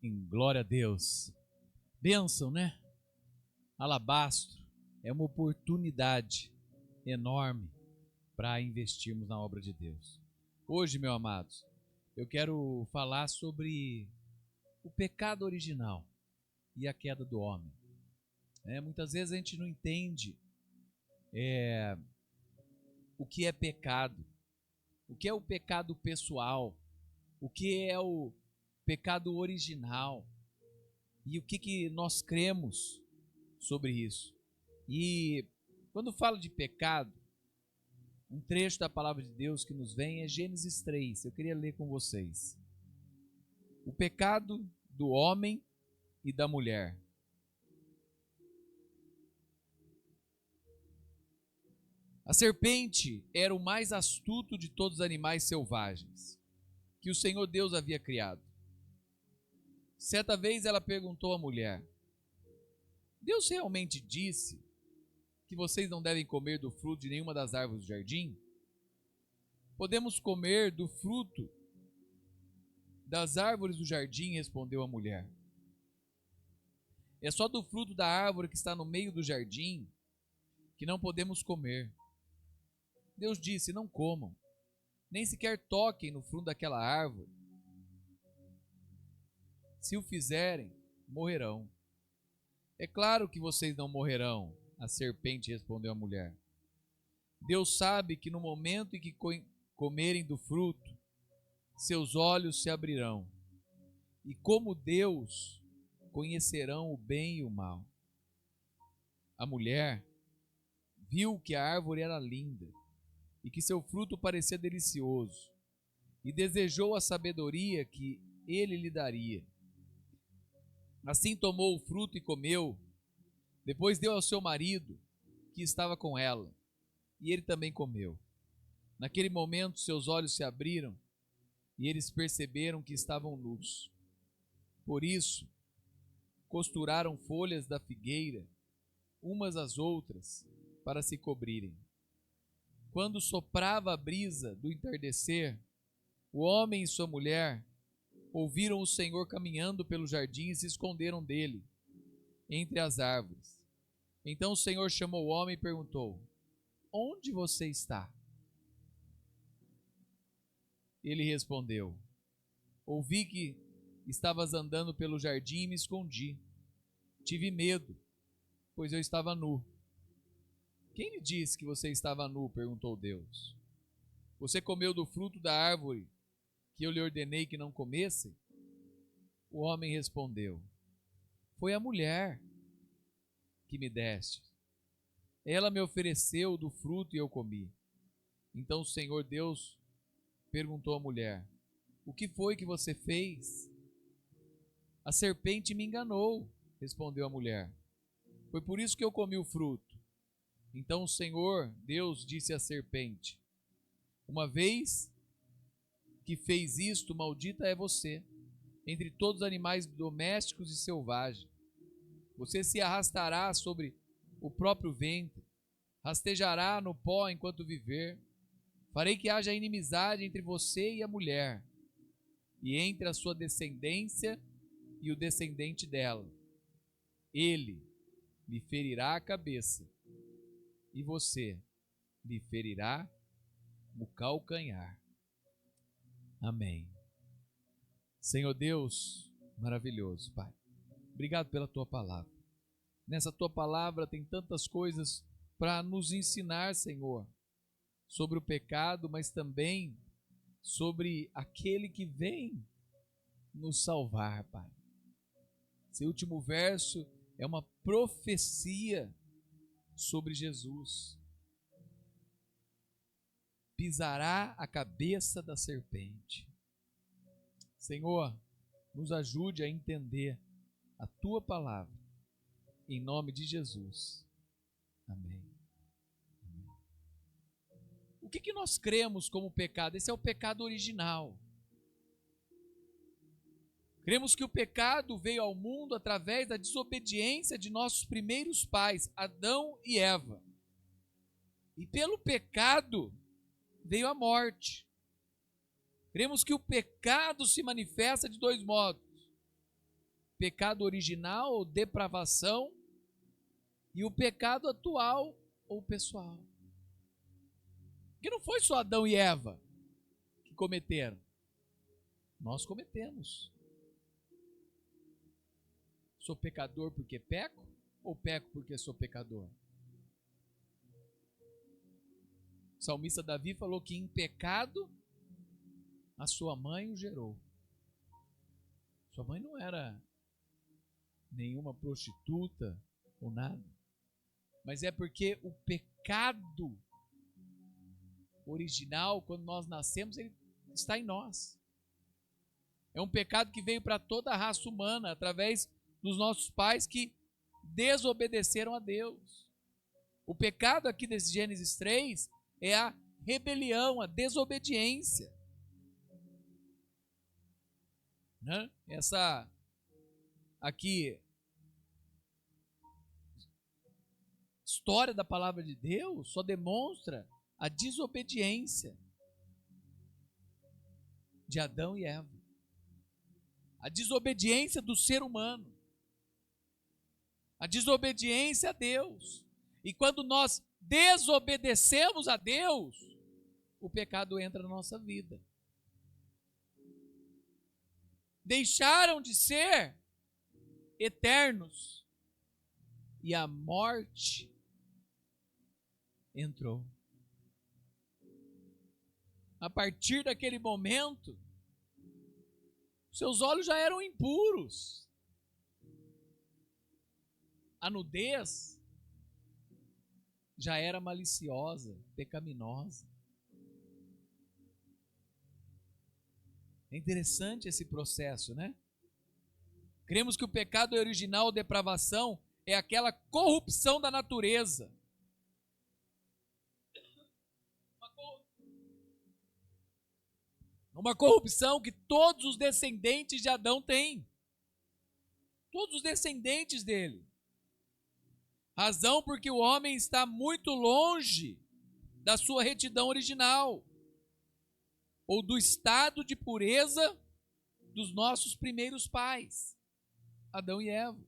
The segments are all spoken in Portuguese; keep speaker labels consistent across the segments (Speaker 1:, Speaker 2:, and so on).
Speaker 1: Glória a Deus. Bênção, né? Alabastro é uma oportunidade enorme para investirmos na obra de Deus. Hoje, meus amados, eu quero falar sobre o pecado original e a queda do homem. Muitas vezes a gente não entende o que é pecado, o que é o pecado pessoal, o que é o pecado original e o que nós cremos sobre isso. E quando falo de pecado, um trecho da palavra de Deus que nos vem é Gênesis 3. Eu queria ler com vocês. O pecado do homem e da mulher. A serpente era o mais astuto de todos os animais selvagens que o Senhor Deus havia criado. Certa vez ela perguntou à mulher: Deus realmente disse que vocês não devem comer do fruto de nenhuma das árvores do jardim? Podemos comer do fruto das árvores do jardim, respondeu a mulher. É só do fruto da árvore que está no meio do jardim que não podemos comer. Deus disse: não comam, nem sequer toquem no fruto daquela árvore. Se o fizerem, morrerão. É claro que vocês não morrerão, a serpente respondeu a mulher. Deus sabe que no momento em que comerem do fruto, seus olhos se abrirão, e como Deus, conhecerão o bem e o mal. A mulher viu que a árvore era linda e que seu fruto parecia delicioso, e desejou a sabedoria que ele lhe daria. Assim tomou o fruto e comeu. Depois deu ao seu marido, que estava com ela, e ele também comeu. Naquele momento seus olhos se abriram e eles perceberam que estavam nus. Por isso, costuraram folhas da figueira umas às outras para se cobrirem. Quando soprava a brisa do entardecer, o homem e sua mulher ouviram o Senhor caminhando pelo jardim e se esconderam dele, entre as árvores. Então o Senhor chamou o homem e perguntou: onde você está? Ele respondeu: ouvi que estavas andando pelo jardim e me escondi. Tive medo, pois eu estava nu. Quem lhe disse que você estava nu? Perguntou Deus. Você comeu do fruto da árvore que eu lhe ordenei que não comesse? O homem respondeu: foi a mulher que me deste. Ela me ofereceu do fruto e eu comi. Então o Senhor Deus perguntou à mulher: o que foi que você fez? A serpente me enganou, respondeu a mulher. Foi por isso que eu comi o fruto. Então o Senhor Deus disse à serpente: uma vez que fez isto, maldita é você entre todos os animais domésticos e selvagens. Você se arrastará sobre o próprio ventre, rastejará no pó enquanto viver. Farei que haja inimizade entre você e a mulher, e entre a sua descendência e o descendente dela. Ele lhe ferirá a cabeça, e você lhe ferirá o calcanhar. Amém. Senhor Deus, maravilhoso, Pai. Obrigado pela tua palavra. Nessa tua palavra tem tantas coisas para nos ensinar, Senhor, sobre o pecado, mas também sobre aquele que vem nos salvar, Pai. Esse último verso é uma profecia sobre Jesus. Pisará a cabeça da serpente. Senhor, nos ajude a entender a tua palavra, em nome de Jesus. Amém. O que nós cremos como pecado? Esse é o pecado original. Cremos que o pecado veio ao mundo através da desobediência de nossos primeiros pais, Adão e Eva. E pelo pecado veio a morte. Cremos que o pecado se manifesta de dois modos: pecado original ou depravação, e o pecado atual ou pessoal. Porque não foi só Adão e Eva que cometeram. Nós cometemos. Sou pecador porque peco? Ou peco porque sou pecador? O salmista Davi falou que em pecado a sua mãe o gerou. Sua mãe não era nenhuma prostituta ou nada. Mas é porque o pecado original, quando nós nascemos, ele está em nós. É um pecado que veio para toda a raça humana, através dos nossos pais que desobedeceram a Deus. O pecado aqui desse Gênesis 3 é a rebelião, a desobediência. Né? Essa aqui história da palavra de Deus só demonstra a desobediência de Adão e Eva. A desobediência do ser humano. A desobediência a Deus. E quando nós desobedecemos a Deus, o pecado entra na nossa vida. Deixaram de ser eternos e a morte entrou. A partir daquele momento, seus olhos já eram impuros. A nudez já era maliciosa, pecaminosa. É interessante esse processo, né? Cremos que o pecado original ou depravação é aquela corrupção da natureza. Uma corrupção que todos os descendentes de Adão têm. Todos os descendentes dele. Razão porque o homem está muito longe da sua retidão original, ou do estado de pureza dos nossos primeiros pais, Adão e Eva.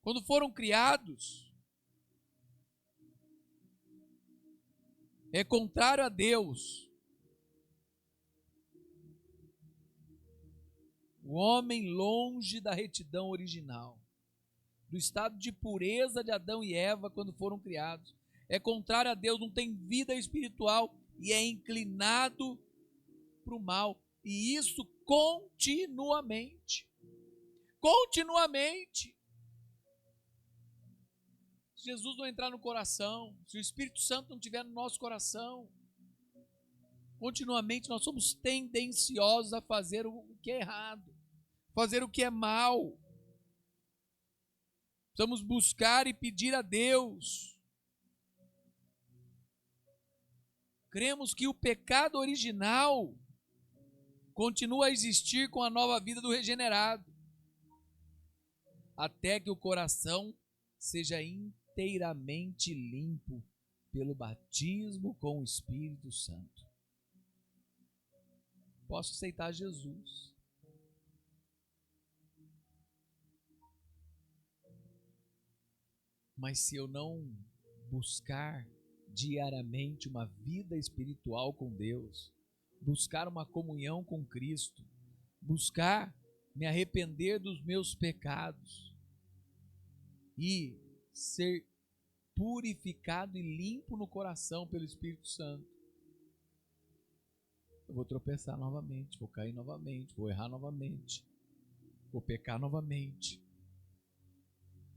Speaker 1: Quando foram criados, é contrário a Deus. O homem longe da retidão original, do estado de pureza de Adão e Eva quando foram criados, é contrário a Deus, não tem vida espiritual e é inclinado para o mal. E isso continuamente. Continuamente. Se Jesus não entrar no coração, se o Espírito Santo não estiver no nosso coração, continuamente nós somos tendenciosos a fazer o que é errado, fazer o que é mal. Precisamos buscar e pedir a Deus. Cremos que o pecado original continua a existir com a nova vida do regenerado, até que o coração seja inteiramente limpo pelo batismo com o Espírito Santo. Posso aceitar Jesus. Mas se eu não buscar diariamente uma vida espiritual com Deus, buscar uma comunhão com Cristo, buscar me arrepender dos meus pecados e ser purificado e limpo no coração pelo Espírito Santo, eu vou tropeçar novamente, vou cair novamente, vou errar novamente, vou pecar novamente,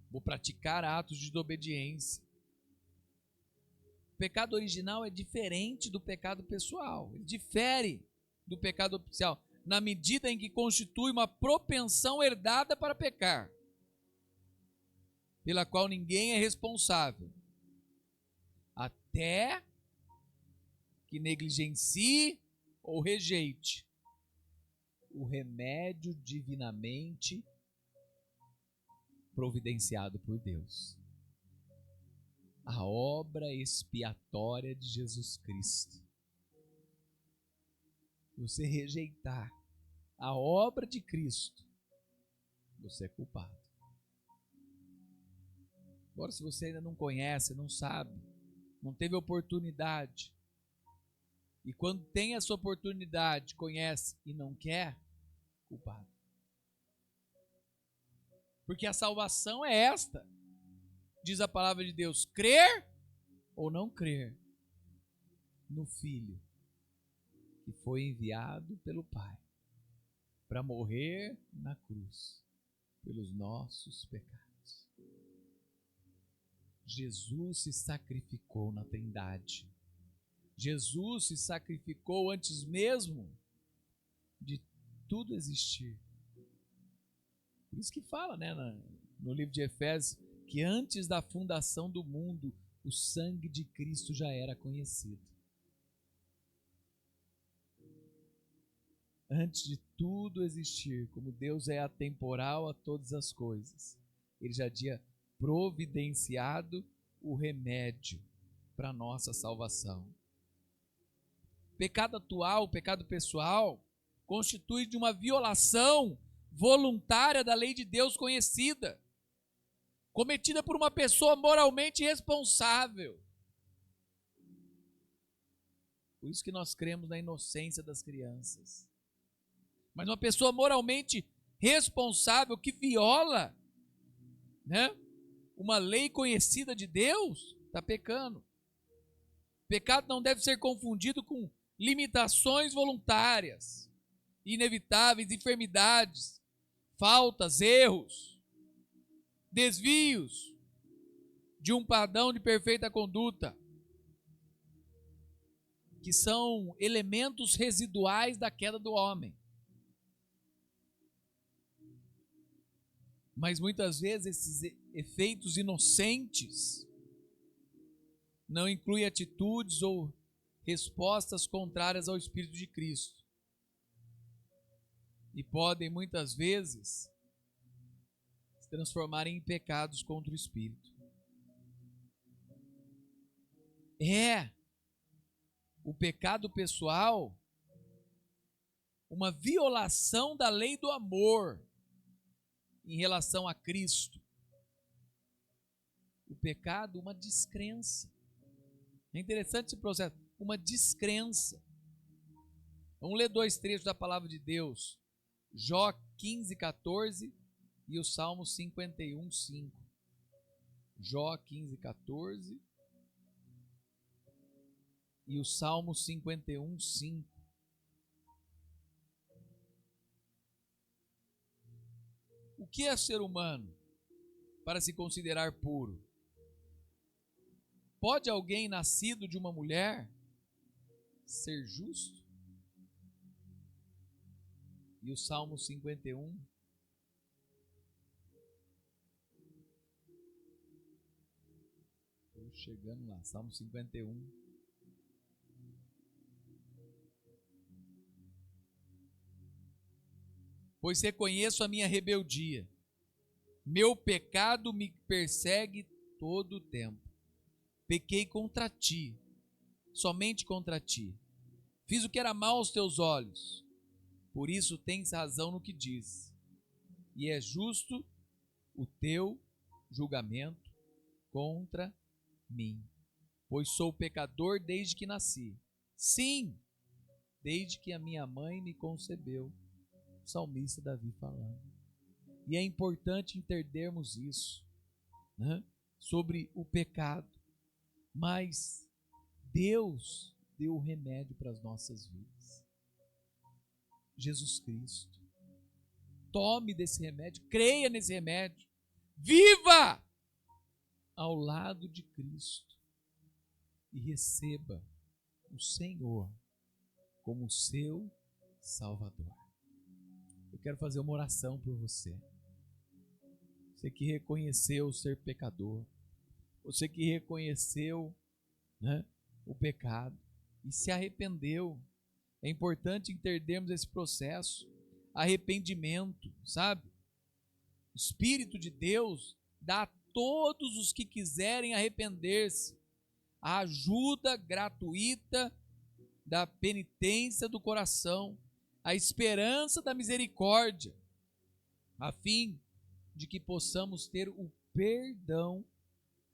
Speaker 1: vou praticar atos de desobediência. O pecado original é diferente do pecado pessoal, ele difere do pecado oficial, na medida em que constitui uma propensão herdada para pecar, pela qual ninguém é responsável, até que negligencie ou rejeite o remédio divinamente providenciado por Deus. A obra expiatória de Jesus Cristo. Você rejeitar a obra de Cristo, você é culpado. Agora, se você ainda não conhece, não sabe, não teve oportunidade, e quando tem essa oportunidade, conhece e não quer, culpado. Porque a salvação é esta, diz a palavra de Deus: crer ou não crer no Filho que foi enviado pelo Pai para morrer na cruz pelos nossos pecados. Jesus se sacrificou na Trindade. Jesus se sacrificou antes mesmo de tudo existir. Por isso que fala, né, no livro de Efésios, que antes da fundação do mundo, o sangue de Cristo já era conhecido. Antes de tudo existir, como Deus é atemporal a todas as coisas, Ele já tinha providenciado o remédio para a nossa salvação. O pecado atual, o pecado pessoal, constitui de uma violação voluntária da lei de Deus conhecida, cometida por uma pessoa moralmente responsável. Por isso que nós cremos na inocência das crianças. Mas uma pessoa moralmente responsável que viola, né, uma lei conhecida de Deus, está pecando. Pecado não deve ser confundido com limitações voluntárias, inevitáveis, enfermidades, faltas, erros, desvios de um padrão de perfeita conduta, que são elementos residuais da queda do homem. Mas muitas vezes esses efeitos inocentes não incluem atitudes ou respostas contrárias ao Espírito de Cristo. E podem muitas vezes se transformarem em pecados contra o Espírito. O pecado pessoal, uma violação da lei do amor em relação a Cristo. O pecado, uma descrença. É interessante esse processo, uma descrença. Vamos ler 2 trechos da palavra de Deus. Jó 15, 14 e o Salmo 51, 5. Jó 15, 14 e o Salmo 51, 5. O que é ser humano para se considerar puro? Pode alguém nascido de uma mulher ser justo? E o Salmo 51. Estou chegando lá, Salmo 51. Pois reconheço a minha rebeldia, meu pecado me persegue todo o tempo. Pequei contra ti, somente contra ti. Fiz o que era mal aos teus olhos, por isso tens razão no que diz. E é justo o teu julgamento contra mim, pois sou pecador desde que nasci. Sim, desde que a minha mãe me concebeu. O salmista Davi falando. E é importante entendermos isso, né, sobre o pecado. Mas Deus deu o remédio para as nossas vidas. Jesus Cristo. Tome desse remédio, creia nesse remédio. Viva ao lado de Cristo e receba o Senhor como seu Salvador. Eu quero fazer uma oração por você. Você que reconheceu ser pecador. Você que reconheceu, né, o pecado e se arrependeu. É importante entendermos esse processo. Arrependimento, sabe? O Espírito de Deus dá a todos os que quiserem arrepender-se a ajuda gratuita da penitência do coração, a esperança da misericórdia, a fim de que possamos ter o perdão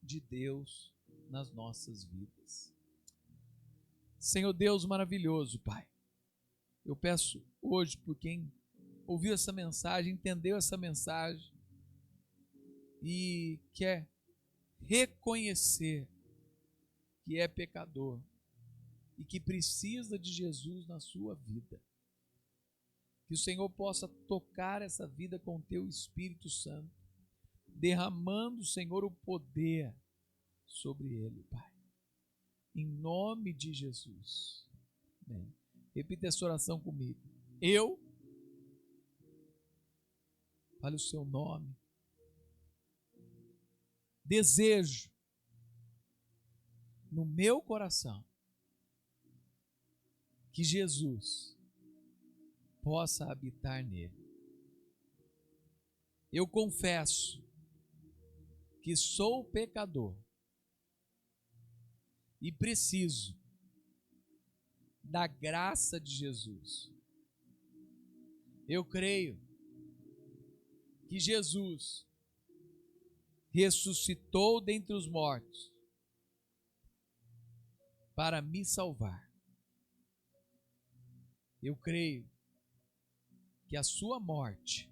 Speaker 1: de Deus nas nossas vidas. Senhor Deus maravilhoso, Pai, eu peço hoje por quem ouviu essa mensagem, entendeu essa mensagem e quer reconhecer que é pecador e que precisa de Jesus na sua vida. Que o Senhor possa tocar essa vida com teu Espírito Santo, derramando, Senhor, o poder sobre ele, Pai. Em nome de Jesus. Amém. Repita essa oração comigo. Eu, fale o seu nome, desejo no meu coração que Jesus possa habitar nele. Eu confesso que sou pecador e preciso da graça de Jesus. Eu creio que Jesus ressuscitou dentre os mortos para me salvar. Eu creio que a sua morte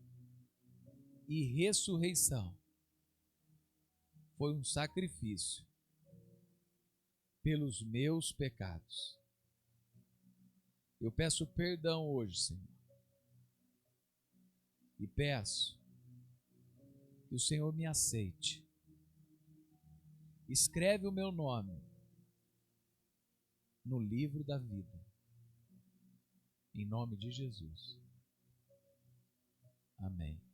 Speaker 1: e ressurreição foi um sacrifício pelos meus pecados. Eu peço perdão hoje, Senhor, e peço que o Senhor me aceite. Escreve o meu nome no livro da vida, em nome de Jesus. Amém.